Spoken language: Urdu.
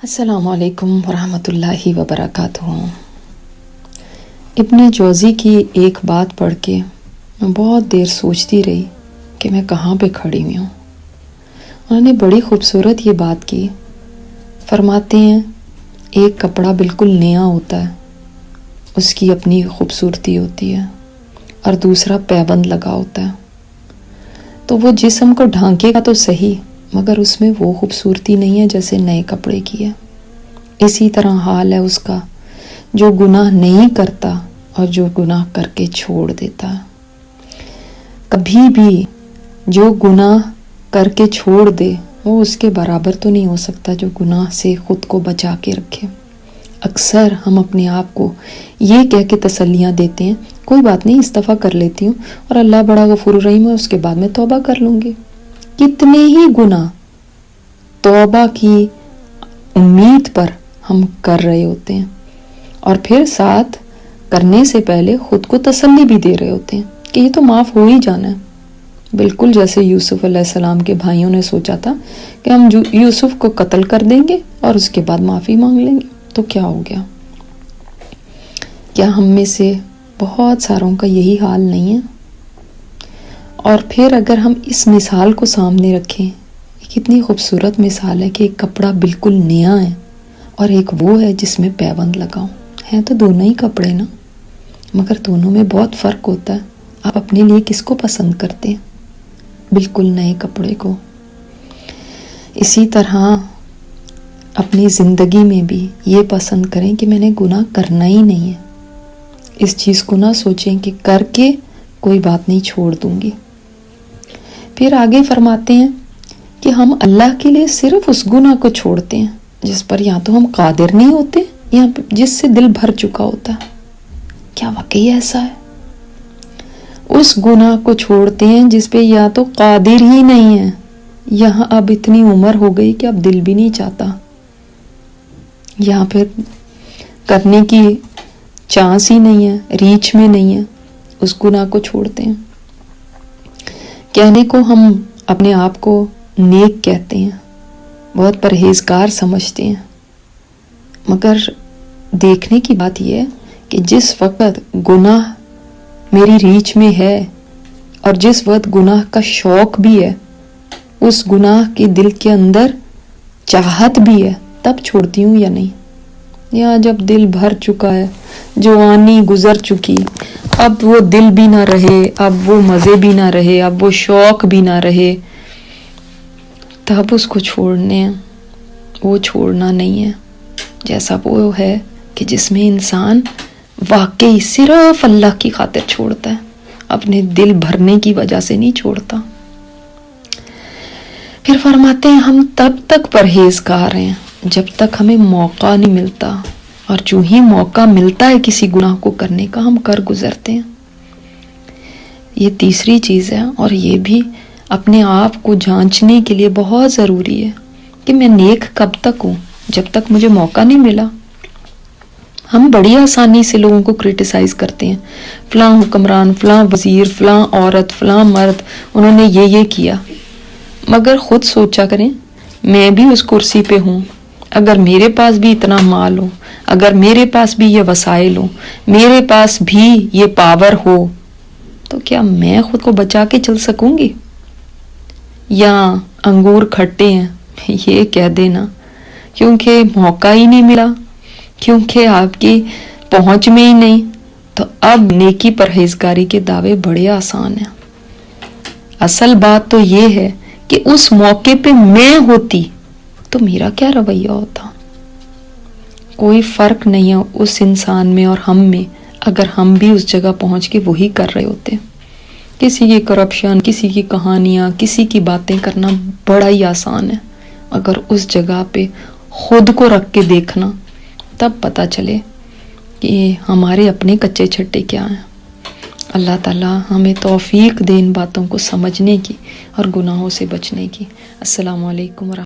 السلام علیکم ورحمۃ اللہ وبرکاتہ۔ ابن جوزی کی ایک بات پڑھ کے میں بہت دیر سوچتی رہی کہ میں کہاں پہ کھڑی ہوئی ہوں۔ انہوں نے بڑی خوبصورت یہ بات کی، فرماتے ہیں ایک کپڑا بالکل نیا ہوتا ہے، اس کی اپنی خوبصورتی ہوتی ہے، اور دوسرا پیبند لگا ہوتا ہے، تو وہ جسم کو ڈھانکے گا تو صحیح، مگر اس میں وہ خوبصورتی نہیں ہے جیسے نئے کپڑے کی ہے۔ اسی طرح حال ہے اس کا جو گناہ نہیں کرتا اور جو گناہ کر کے چھوڑ دیتا۔ کبھی بھی جو گناہ کر کے چھوڑ دے وہ اس کے برابر تو نہیں ہو سکتا جو گناہ سے خود کو بچا کے رکھے۔ اکثر ہم اپنے آپ کو یہ کہہ کے تسلیاں دیتے ہیں، کوئی بات نہیں، اس دفعہ کر لیتی ہوں اور اللہ بڑا غفور الرحیم ہے، اس کے بعد میں توبہ کر لوں گی۔ کتنے ہی گناہ توبہ کی امید پر ہم کر رہے ہوتے ہیں، اور پھر ساتھ کرنے سے پہلے خود کو تسلی بھی دے رہے ہوتے ہیں کہ یہ تو معاف ہو ہی جانا ہے۔ بالکل جیسے یوسف علیہ السلام کے بھائیوں نے سوچا تھا کہ ہم یوسف کو قتل کر دیں گے اور اس کے بعد معافی مانگ لیں گے، تو کیا ہو گیا؟ کیا ہم میں سے بہت ساروں کا یہی حال نہیں ہے؟ اور پھر اگر ہم اس مثال کو سامنے رکھیں، کتنی خوبصورت مثال ہے کہ ایک کپڑا بالکل نیا ہے اور ایک وہ ہے جس میں پیبند لگاؤ، ہیں تو دونوں ہی کپڑے نا، مگر دونوں میں بہت فرق ہوتا ہے۔ آپ اپنے لیے کس کو پسند کرتے ہیں؟ بالکل نئے کپڑے کو۔ اسی طرح اپنی زندگی میں بھی یہ پسند کریں کہ میں نے گناہ کرنا ہی نہیں ہے۔ اس چیز کو نہ سوچیں کہ کر کے کوئی بات نہیں، چھوڑ دوں گی۔ پھر آگے فرماتے ہیں کہ ہم اللہ کے لیے صرف اس گناہ کو چھوڑتے ہیں جس پر یا تو ہم قادر نہیں ہوتے یا جس سے دل بھر چکا ہوتا ہے۔ کیا واقعی ایسا ہے؟ اس گناہ کو چھوڑتے ہیں جس پہ یا تو قادر ہی نہیں ہے، یہاں اب اتنی عمر ہو گئی کہ اب دل بھی نہیں چاہتا، یا پھر کرنے کی چانس ہی نہیں ہے، ریچ میں نہیں ہے، اس گناہ کو چھوڑتے ہیں۔ کہنے کو ہم اپنے آپ کو نیک کہتے ہیں، بہت پرہیزگار سمجھتے ہیں، مگر دیکھنے کی بات یہ ہے کہ جس وقت گناہ میری ریچ میں ہے اور جس وقت گناہ کا شوق بھی ہے، اس گناہ کے دل کے اندر چاہت بھی ہے، تب چھوڑتی ہوں یا نہیں۔ یا جب دل بھر چکا ہے، جوانی گزر چکی، اب وہ دل بھی نہ رہے، اب وہ مزے بھی نہ رہے، اب وہ شوق بھی نہ رہے، تب اس کو چھوڑنے ہیں۔ وہ چھوڑنا نہیں ہے، جیسا وہ ہے کہ جس میں انسان واقعی صرف اللہ کی خاطر چھوڑتا ہے، اپنے دل بھرنے کی وجہ سے نہیں چھوڑتا۔ پھر فرماتے ہیں ہم تب تک پرہیزگار ہیں جب تک ہمیں موقع نہیں ملتا، اور جو ہی موقع ملتا ہے کسی گناہ کو کرنے کا ہم کر گزرتے ہیں۔ یہ تیسری چیز ہے، اور یہ بھی اپنے آپ کو جانچنے کے لیے بہت ضروری ہے کہ میں نیک کب تک ہوں، جب تک مجھے موقع نہیں ملا۔ ہم بڑی آسانی سے لوگوں کو کرٹیسائز کرتے ہیں، فلاں حکمران، فلاں وزیر، فلاں عورت، فلاں مرد، انہوں نے یہ کیا، مگر خود سوچا کریں میں بھی اس کرسی پہ ہوں، اگر میرے پاس بھی اتنا مال ہو، اگر میرے پاس بھی یہ وسائل ہو، میرے پاس بھی یہ پاور ہو، تو کیا میں خود کو بچا کے چل سکوں گی؟ یا انگور کھٹے ہیں یہ کہہ دینا کیونکہ موقع ہی نہیں ملا، کیونکہ آپ کی پہنچ میں ہی نہیں، تو اب نیکی پرہیزگاری کے دعوے بڑے آسان ہیں۔ اصل بات تو یہ ہے کہ اس موقع پہ میں ہوتی تو میرا کیا رویہ ہوتا؟ کوئی فرق نہیں ہے اس انسان میں اور ہم میں، اگر ہم بھی اس جگہ پہنچ کے وہی کر رہے ہوتے۔ کسی کی کرپشن، کسی کی کہانیاں، کسی کی باتیں کرنا بڑا ہی آسان ہے، اگر اس جگہ پہ خود کو رکھ کے دیکھنا تب پتہ چلے کہ ہمارے اپنے کچے چھٹے کیا ہیں۔ اللہ تعالیٰ ہمیں توفیق دے ان باتوں کو سمجھنے کی اور گناہوں سے بچنے کی۔ السلام علیکم ورحمۃ اللہ۔